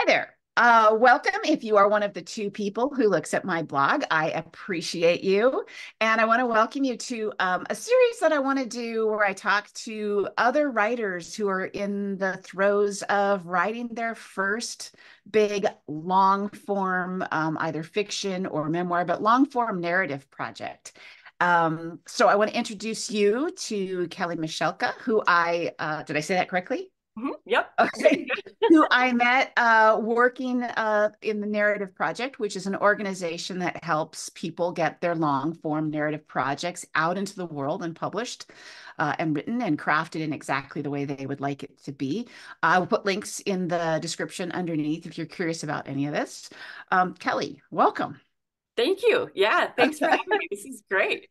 there. Welcome. If you are one of the two people who looks at my blog, I appreciate you. And I want to welcome you to a series that I want to do where I talk to other writers who are in the throes of writing their first big long form, either fiction or memoir, but long form narrative project. So I want to introduce you to Kelly Michalka, who did I say that correctly? Yep. Okay. Who I met working in the Narrative Project, which is an organization that helps people get their long form narrative projects out into the world and published and written and crafted in exactly the way they would like it to be. I will put links in the description underneath if you're curious about any of this. Kelly, welcome. Thank you. Yeah, thanks for having me. This is great.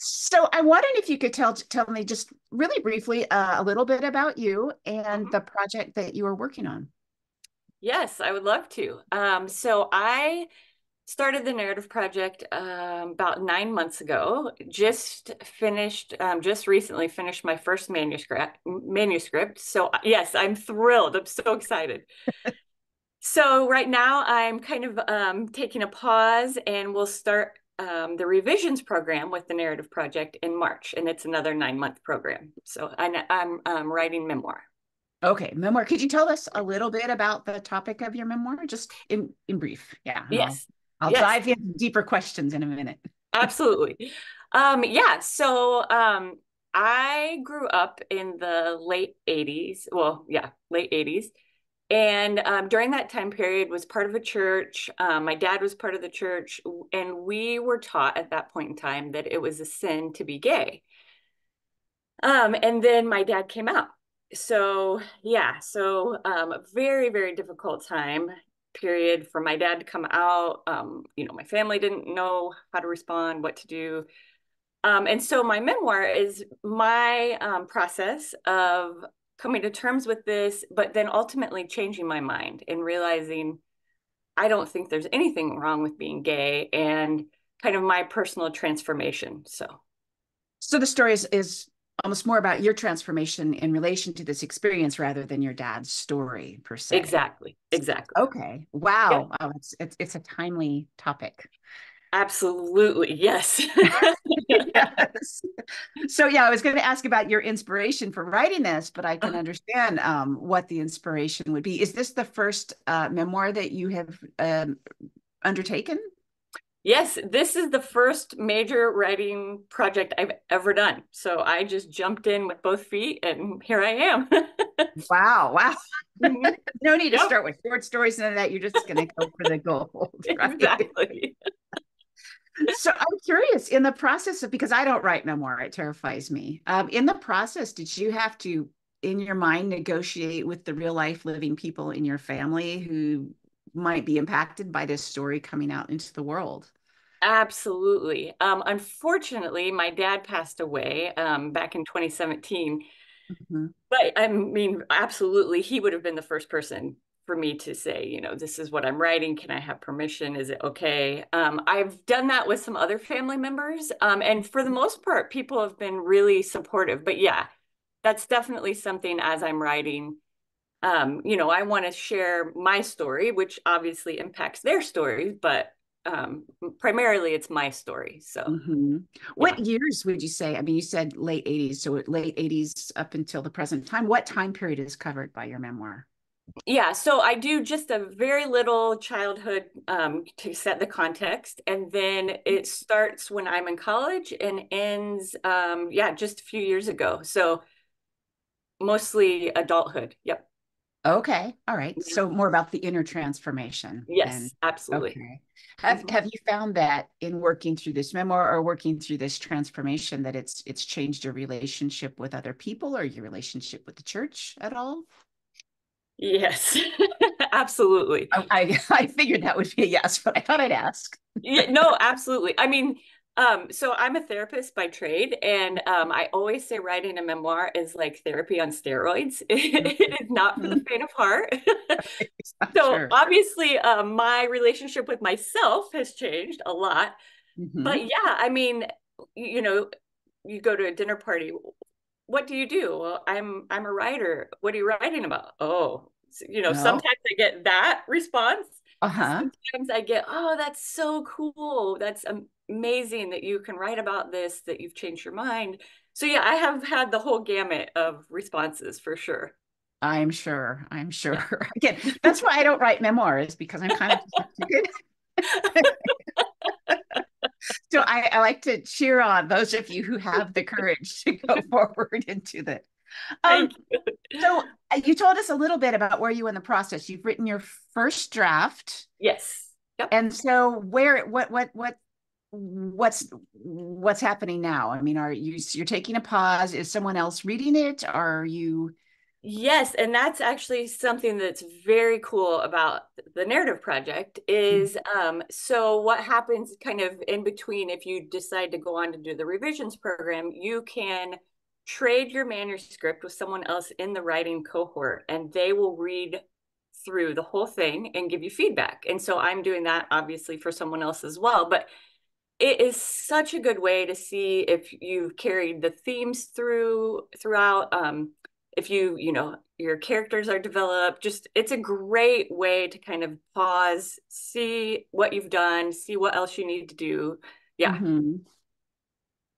So I wondered if you could tell me just really briefly a little bit about you and Mhm. the project that you are working on. Yes, I would love to. So I started the Narrative Project about 9 months ago. Just recently finished my first manuscript. So yes, I'm thrilled. I'm so excited. So right now I'm kind of taking a pause, and we'll start the revisions program with the Narrative Project in March, and it's another 9 month program. So I'm writing memoir. Okay, memoir. Could you tell us a little bit about the topic of your memoir, just in brief? Yeah, and I'll Yes, I'll yes, dive into deeper questions in a minute. absolutely. Yeah, so I grew up in the late 80s. Well, yeah, late 80s. And during that time period was part of a church. My dad was part of the church, and we were taught at that point in time that it was a sin to be gay. And then my dad came out. So yeah, so a very, very difficult time period for my dad to come out. My family didn't know how to respond, what to do. And so my memoir is my process of coming to terms with this, but then ultimately changing my mind and realizing I don't think there's anything wrong with being gay, and kind of my personal transformation. So So the story is almost more about your transformation in relation to this experience rather than your dad's story per se. exactly, exactly. Okay. Yep, Wow. Oh, it's a timely topic. absolutely. Yes. Yes. So yeah, I was going to ask about your inspiration for writing this, but I can understand what the inspiration would be. Is this the first memoir that you have undertaken? Yes, this is the first major writing project I've ever done. So I just jumped in with both feet, and here I am. Wow, wow. Mhm. No need to Yep, start with short stories, none of that. You're just going to go for the gold, right? exactly. So I'm curious in the process of, because I don't write memoir, it terrifies me. In the process, did you have to, in your mind, negotiate with the real life living people in your family who might be impacted by this story coming out into the world? Absolutely. Unfortunately, my dad passed away back in 2017. Mhm. But I mean, absolutely, he would have been the first person for me to say, this is what I'm writing. Can I have permission? Is it okay? I've done that with some other family members. And for the most part, people have been really supportive. But yeah, that's definitely something as I'm writing. I want to share my story, which obviously impacts their stories, but primarily it's my story. So What yeah. years would you say? I mean, you said late 80s, so late 80s up until the present time. What time period is covered by your memoir? Yeah, so I do just a very little childhood to set the context, and then it starts when I'm in college and ends, yeah, just a few years ago. So mostly adulthood. Yep. Okay. All right. Mhm. So more about the inner transformation then. Yes, absolutely. Okay. Have Mhm. have you found that in working through this memoir or working through this transformation that it's changed your relationship with other people or your relationship with the church at all? Yes, absolutely. I figured that would be a yes, but I thought I'd ask. Yeah, no, absolutely. I mean, so I'm a therapist by trade, and I always say writing a memoir is like therapy on steroids. It is not for the Mhm. faint of heart. I'm So sure. obviously, my relationship with myself has changed a lot. But Hmm. yeah, I mean, you go to a dinner party. What do you do? Well, I'm a writer. What are you writing about? Oh, You know, No. sometimes I get that response. Uh-huh. Sometimes I get, oh, that's so cool. That's amazing that you can write about this, that you've changed your mind. So yeah, I have had the whole gamut of responses for sure. I'm sure. I'm Yeah. sure. Again, that's why I don't write memoirs because I'm kind of just too good. So I like to cheer on those of you who have the courage to go forward into that. Um, Thank you. so you told us a little bit about where you in the process. You've written your first draft. Yes. Yep. And so where what's happening now? I mean, are you're taking a pause? Is someone else reading it? Are you Yes, and that's actually something that's very cool about the Narrative Project is so what happens kind of in between if you decide to go on to do the revisions program, you can trade your manuscript with someone else in the writing cohort and they will read through the whole thing and give you feedback. And so I'm doing that obviously for someone else as well, but it is such a good way to see if you've carried the themes throughout if you know your characters are developed. Just it's a great way to kind of pause, see what you've done, see what else you need to do. Yeah. Mhm.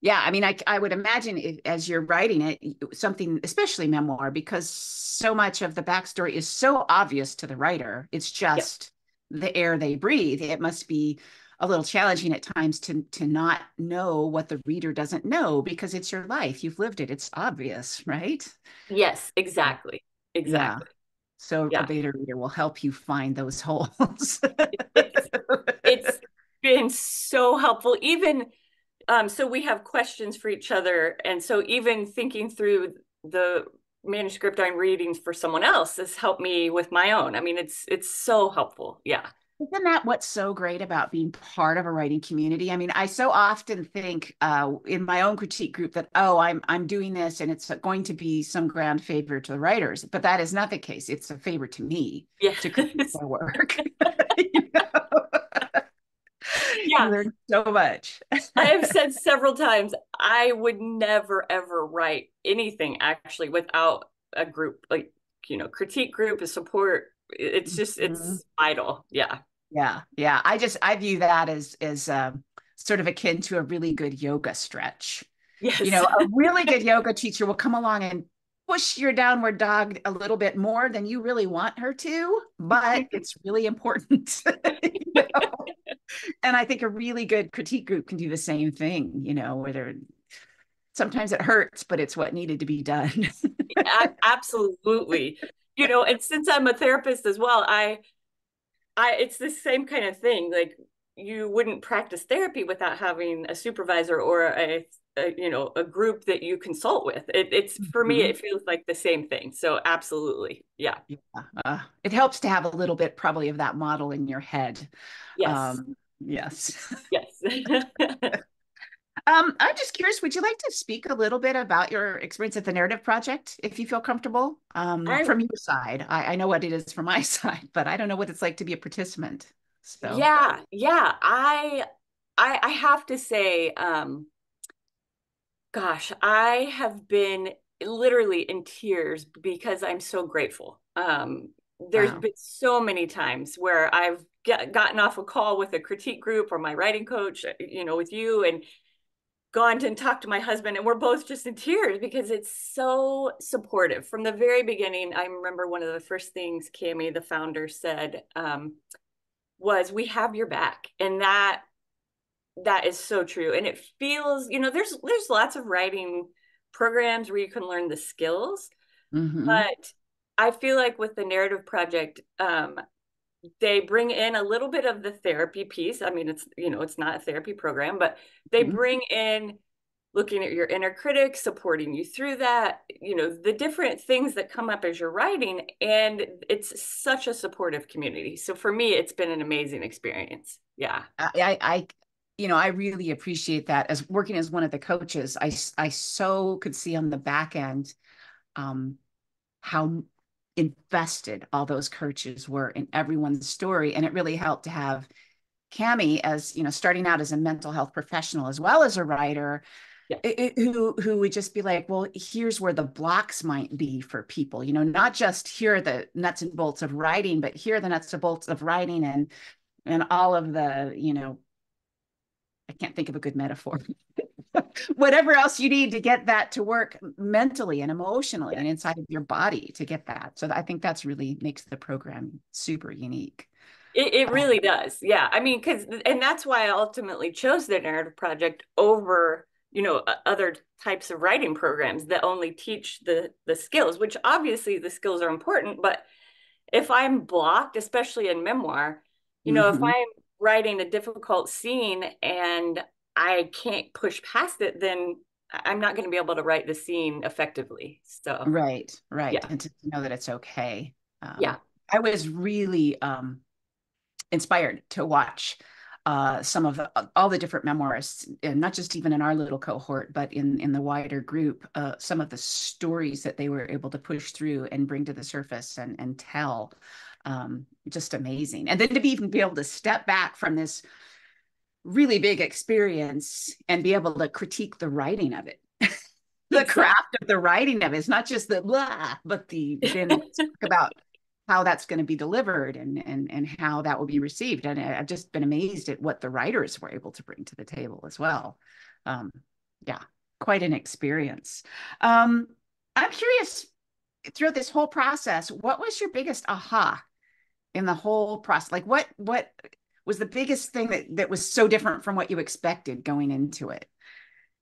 Yeah, I mean, I would imagine as you're writing it, something, especially memoir, because so much of the backstory is so obvious to the writer. It's Yeah. just the air they breathe. It must be a little challenging at times to not know what the reader doesn't know because it's your life. You've lived it. It's obvious, right? Yes, exactly. Yeah. Exactly. So a Yeah. beta reader will help you find those holes. It's it's been so helpful. Even so we have questions for each other. And so even thinking through the manuscript I'm reading for someone else has helped me with my own. I mean, it's so helpful. Yeah. Isn't that what's so great about being part of a writing community? I mean, I so often think in my own critique group that, oh, I'm doing this and it's going to be some grand favor to the writers, but that is not the case. It's a favor to me to critique Yes. their work. You know? You Yeah. learn so much. I have said several times I would never ever write anything actually without a group like, you know, critique group, a support. It's just Mhm. it's vital. Yeah. Yeah, yeah. I view that as sort of akin to a really good yoga stretch. You Yes. know, a really good yoga teacher will come along and push your downward dog a little bit more than you really want her to, but it's really important. You know? And I think a really good critique group can do the same thing, you know, where they're sometimes it hurts, but it's what needed to be done. Absolutely. You know, and since I'm a therapist as well, I it's the same kind of thing. Like you wouldn't practice therapy without having a supervisor or a you know a group that you consult with. It's for me, Mhm. it feels like the same thing. So absolutely, yeah, Yeah. It helps to have a little bit probably of that model in your head. yes, Yes. yes. I'm just curious, would you like to speak a little bit about your experience at the Narrative Project, if you feel comfortable, I from your side? I know what it is from my side, but I don't know what it's like to be a participant. So, yeah. I have to say, gosh, I have been literally in tears because I'm so grateful. There's wow. been so many times where I've gotten off a call with a critique group or my writing coach, you know, with you, and gone to and talked to my husband, and we're both just in tears because it's so supportive from the very beginning. I remember one of the first things Cami, the founder, said was, "We have your back," and that is so true. And it feels, you know, there's lots of writing programs where you can learn the skills, Hmm. but I feel like with the Narrative Project, they bring in a little bit of the therapy piece. I mean, it's, you know, it's not a therapy program, but they Hmm. bring in looking at your inner critic, supporting you through that, you know, the different things that come up as you're writing. And it's such a supportive community. So for me, it's been an amazing experience. Yeah. You know, I really appreciate that. As working as one of the coaches, I so could see on the back end, um, how invested all those coaches were in everyone's story, and it really helped to have Cami as, you know, starting out as a mental health professional as well as a writer, Yeah. who would just be like, well, here's where the blocks might be for people, not just here are the nuts and bolts of writing, but here are the nuts and bolts of writing and all of the, I can't think of a good metaphor. Whatever else you need to get that to work mentally and emotionally Yeah. and inside of your body to get that. So I think that's really makes the program super unique. It really does. Yeah. I mean, and that's why I ultimately chose the narrative project over, other types of writing programs that only teach the skills, which obviously the skills are important. But if I'm blocked, especially in memoir, if Mm-hmm. I'm writing a difficult scene and I can't push past it, then I'm not going to be able to write the scene effectively. So, Right, right. yeah. And to know that it's okay. Yeah. I was really inspired to watch some of all the different memoirists, and not just even in our little cohort, but in the wider group, some of the stories that they were able to push through and bring to the surface and tell. Just amazing. And then to even be able to step back from this really big experience and be able to critique the writing of it. The Exactly. craft of the writing of it. It's not just the blah, but then talk about how that's going to be delivered and how that will be received. And I've just been amazed at what the writers were able to bring to the table as well. Um, yeah, quite an experience. I'm curious, throughout this whole process, what was your biggest aha in the whole process? Like what was the biggest thing that was so different from what you expected going into it?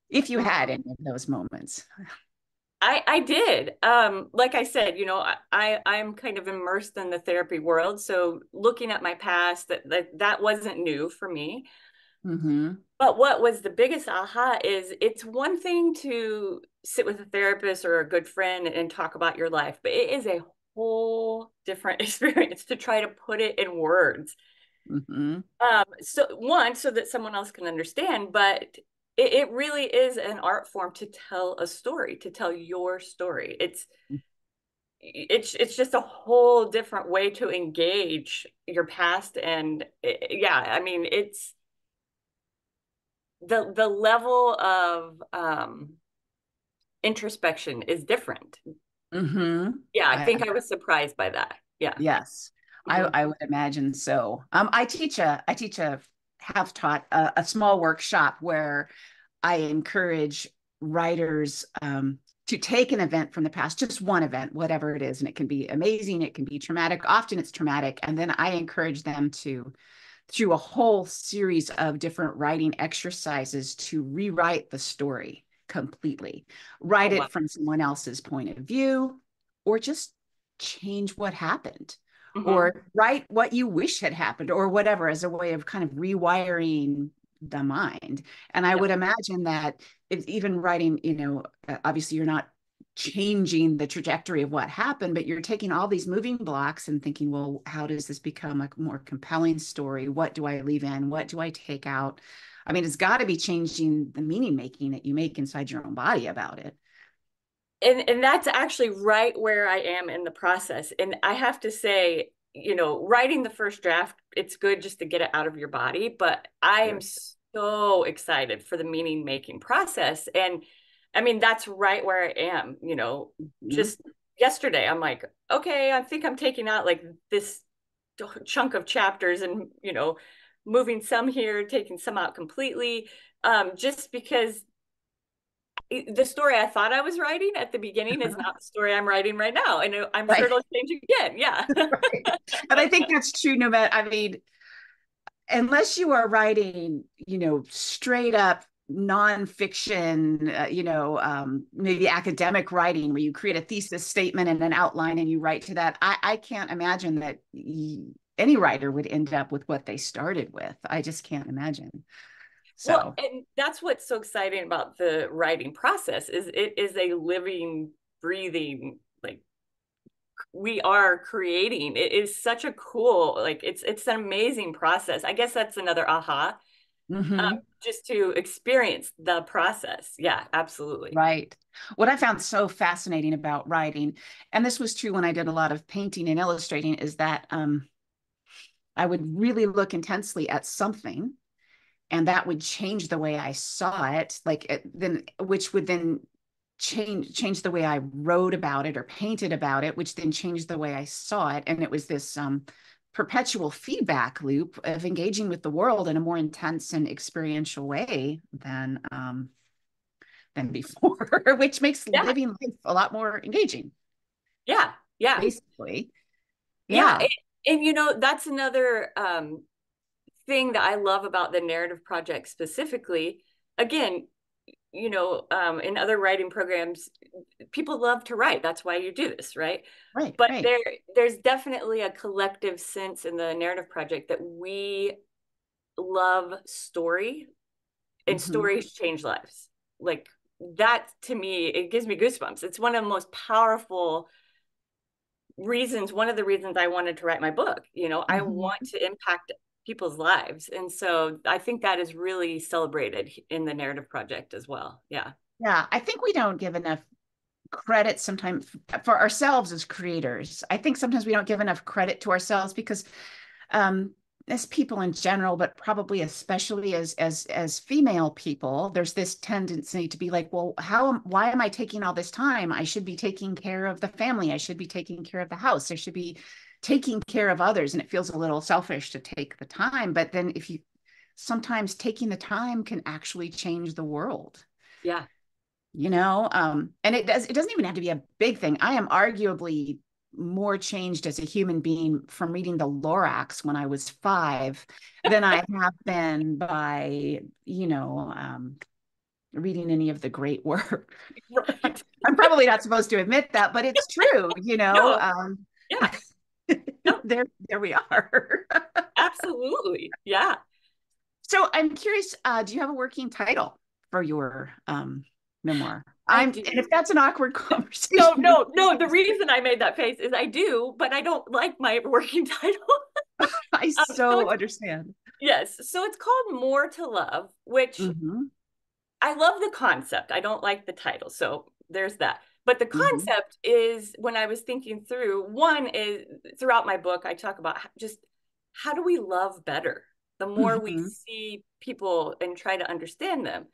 If you had any of those moments. I did. Like I said, I'm kind of immersed in the therapy world, so looking at my past, that wasn't new for me. Mm-hmm. But what was the biggest aha is it's one thing to sit with a therapist or a good friend and talk about your life, but it is a whole different experience to try to put it in words. Mm-hmm. So one, so that someone else can understand, but it really is an art form to tell a story, to tell your story. It's just a whole different way to engage your past. And yeah, I mean, it's the level of introspection is different. Mm-hmm. Yeah, I I, think I was surprised by that. Yeah. yes, Mhm. I would imagine so. I have taught a small workshop where I encourage writers to take an event from the past, just one event, whatever it is, and it can be amazing, it can be traumatic. Often it's traumatic, and then I encourage them to through a whole series of different writing exercises to rewrite the story completely, Oh, write wow. it from someone else's point of view, or just change what happened, Hmm. or write what you wish had happened, or whatever, as a way of kind of rewiring the mind. And I Yeah. would imagine that if even writing, obviously you're not changing the trajectory of what happened, but you're taking all these moving blocks and thinking, well, how does this become a more compelling story? What do I leave in? What do I take out? I mean, it's got to be changing the meaning making that you make inside your own body about it. And that's actually right where I am in the process. And I have to say, writing the first draft, it's good just to get it out of your body, but I am Sure. so excited for the meaning making process. And I mean, that's right where I am, Mhm. just yesterday, I'm like, okay, I think I'm taking out like this chunk of chapters and, moving some here, taking some out completely, just because the story I thought I was writing at the beginning is not the story I'm writing right now. And I'm sure Right. it'll change again. Yeah. Right. And I think that's true no matter, I mean, unless you are writing, straight up nonfiction, maybe academic writing where you create a thesis statement and an outline and you write to that. I can't imagine that any writer would end up with what they started with. I just can't imagine. Well, So, and that's what's so exciting about the writing process is it is a living, breathing, like we are creating. It is such a cool, like it's an amazing process. I guess that's another aha, mhm. just to experience the process. Yeah, absolutely. Right. What I found so fascinating about writing, and this was true when I did a lot of painting and illustrating, is that I would really look intensely at something and that would change the way I saw it, then which would then change the way I wrote about it or painted about it, which then changed the way I saw it. And it was this perpetual feedback loop of engaging with the world in a more intense and experiential way than before, which makes Yeah. living life a lot more engaging, Yeah. Yeah. basically. Yeah. Yeah. And you know, that's another thing that I love about the narrative project specifically. Again, you know, in other writing programs, people love to write. That's why you do this, right? Right, But right. there's definitely a collective sense in the narrative project that we love story, and Mm-hmm. stories change lives. Like that to me, it gives me goosebumps. It's one of the most powerful reasons, one of the reasons I wanted to write my book. You know, I want Mm-hmm. to impact people's lives. And so I think that is really celebrated in the narrative project as well. Yeah. Yeah, I think we don't give enough credit sometimes for ourselves as creators. I think sometimes we don't give enough credit to ourselves because um as people in general, but probably especially as female people, there's this tendency to be like, well, why am I taking all this time? I should be taking care of the family. I should be taking care of the house. I should be taking care of others. And it feels a little selfish to take the time. But then if you sometimes taking the time can actually change the world, Yeah. and it doesn't even have to be a big thing. I am arguably more changed as a human being from reading the Lorax when I was 5 than I have been by reading any of the great work. Right. I'm probably not supposed to admit that, but it's true. No. Yeah. No, There we are. absolutely. Yeah. So I'm curious, do you have a working title for your memoir? I And if do. that's an awkward No, conversation, no, no. The reason I made that face is I do, but I don't like my working title. I So so it's, understand. yes. So it's called More to Love, which Hmm. I love the concept. I don't like the title. So there's that. But the Hmm. concept is when I was thinking through, one is throughout my book, I talk about just how do we love better the more we Hmm. see people and try to understand them.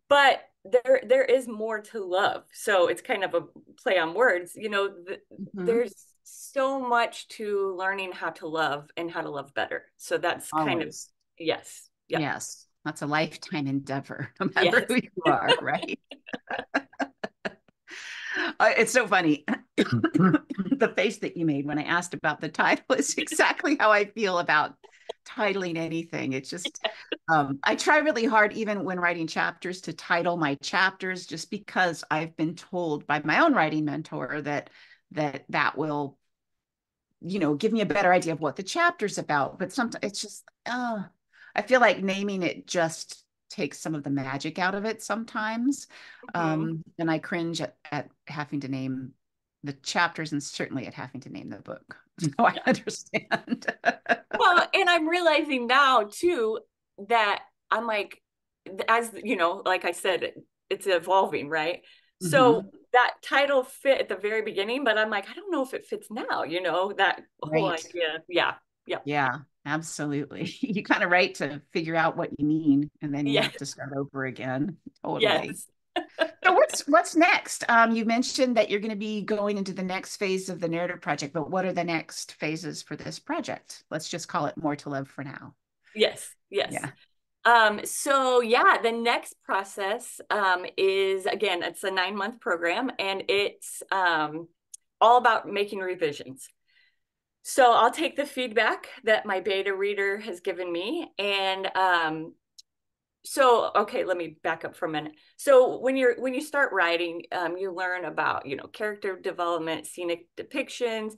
But there is more to love. So it's kind of a play on words. You know, Hmm. there's so much to learning how to love and how to love better. So that's kind of, Always. yes. Yeah. Yes. That's a lifetime endeavor, no matter Yes. who you are, right? It's so funny. The face that you made when I asked about the title is exactly how I feel about titling anything. It's just, I try really hard, even when writing chapters, to title my chapters, just because I've been told by my own writing mentor that will, give me a better idea of what the chapter's about. But sometimes it's just, I feel like naming it just takes some of the magic out of it sometimes. Mhm. And I cringe at having to name the chapters and certainly at having to name the book. So I Yeah. understand. Well, and I'm realizing now too that I'm like, as you know, like I said, it's evolving, right? So Hmm. that title fit at the very beginning, but I'm like, I don't know if it fits now, you know, that whole Right. idea. Yeah. Yep. Yeah, absolutely. You kind of write to figure out what you mean, and then you Yeah. have to start over again. Totally. Yes. So what's next? You mentioned that you're going to be going into the next phase of the narrative project, but what are the next phases for this project? Let's just call it More to Love for now. Yes. Yes. Yeah. So yeah, the next process is again, it's a 9-month program and it's all about making revisions. So I'll take the feedback that my beta reader has given me and so okay, let me back up for a minute. So when you start writing, you learn about, you know, character development, scenic depictions.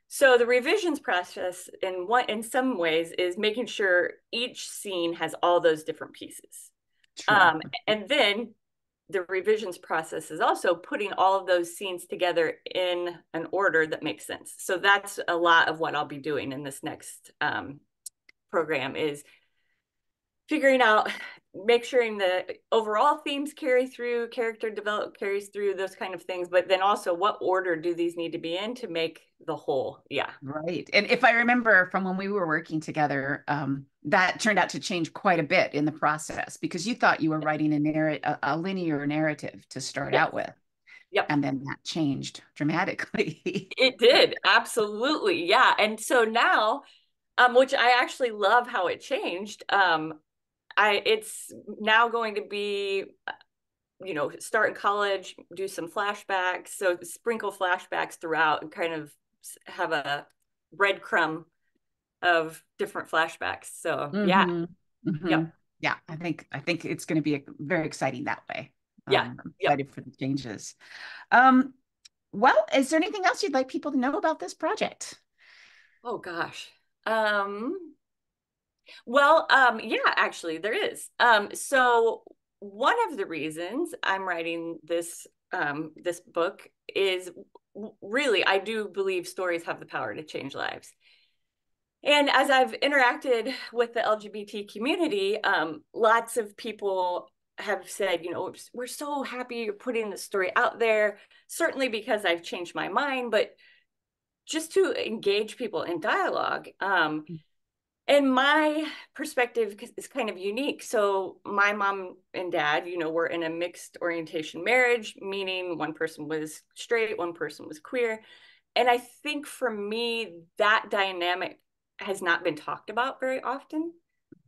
So the revisions process in some ways is making sure each scene has all those different pieces. Sure. And then the revisions process is also putting all of those scenes together in an order that makes sense. So that's a lot of what I'll be doing in this next program is figuring out make sure the overall themes carry through, character develop carries through, those kind of things. But then also, what order do these need to be in to make the whole? Yeah. Right. And if I remember from when we were working together, that turned out to change quite a bit in the process because you thought you were writing a linear narrative to start Yes. out with. Yep. And then that changed dramatically. It did. Absolutely. Yeah. And so now, which I actually love how it changed. It's now going to be, start in college, do some flashbacks. So sprinkle flashbacks throughout and kind of have a breadcrumb of different flashbacks. So yeah. Mm-hmm. Mm-hmm. Yep. Yeah, I think it's going to be very exciting that way. Yeah. I'm Yep. excited for the changes. Um, well, is there anything else you'd like people to know about this project? Oh gosh. Yeah, actually there is. So one of the reasons I'm writing this book is really, I do believe stories have the power to change lives. And as I've interacted with the LGBT community, lots of people have said, we're so happy you're putting the story out there, certainly because I've changed my mind, but just to engage people in dialogue. And my perspective is kind of unique. So my mom and dad, were in a mixed orientation marriage, meaning one person was straight, one person was queer. And I think for me, that dynamic has not been talked about very often.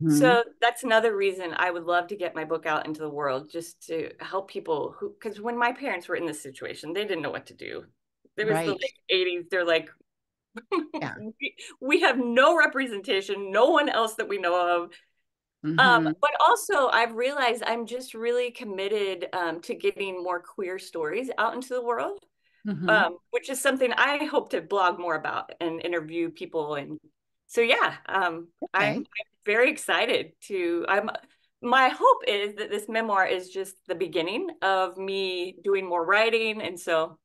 Mhm. So that's another reason I would love to get my book out into the world, just to help people because when my parents were in this situation, they didn't know what to do. It was the Right. late 80s. They're like, Yeah. we have no representation, no one else that we know of. Hmm. But also, I've realized I'm just really committed to getting more queer stories out into the world, Hmm. which is something I hope to blog more about and interview people. And so, yeah, I'm Okay. very excited to. My hope is that this memoir is just the beginning of me doing more writing, and so,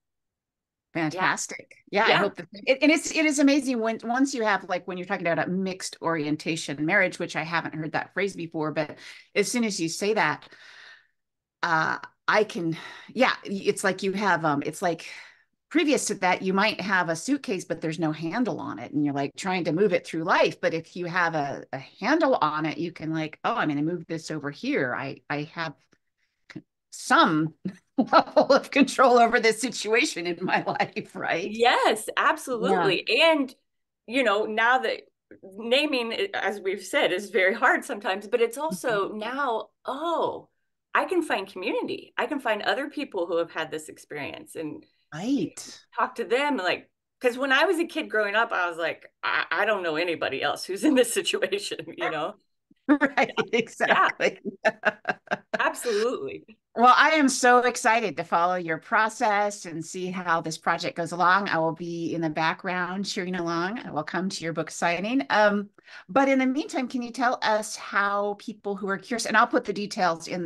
yeah, Fantastic. Yeah, I yeah, hope that it is amazing when once you have like when you're talking about a mixed orientation marriage, which I haven't heard that phrase before, but as soon as you say that, uh I can yeah, it's like you have it's like previous to that you might have a suitcase but there's no handle on it and you're like trying to move it through life, but if you have a handle on it, you can like, oh, I'm going to move this over here. I have some level of control over this situation in my life, right? yes, Yeah. absolutely. And, now that naming, as we've said, is very hard sometimes, but it's also now, oh, I can find community. I can find other people who have had this experience and Right. talk to them. Like, because when I was a kid growing up, I was like, I don't know anybody else who's in this situation. Right. Yeah, Exactly. absolutely. Well, I am so excited to follow your process and see how this project goes along. I will be in the background cheering along. I will come to your book signing. But in the meantime, can you tell us how people who are curious, and I'll put the details in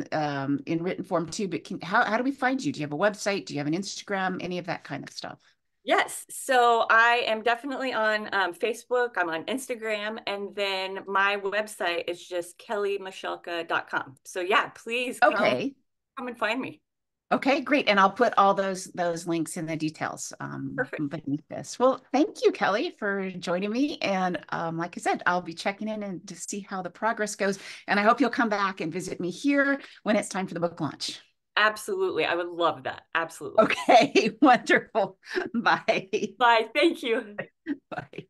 written form too, but how do we find you? Do you have a website? Do you have an Instagram? Any of that kind of stuff? Yes. So I am definitely on Facebook. I'm on Instagram. And then my website is just kellymichalka.com. So yeah, please Okay. come and find me. Okay, great. And I'll put all those links in the details Perfect. beneath this. Well, thank you, Kelly, for joining me. And like I said, I'll be checking in and to see how the progress goes. And I hope you'll come back and visit me here when it's time for the book launch. Absolutely. I would love that. Absolutely. Okay, wonderful. Bye. Bye. Thank you. Bye.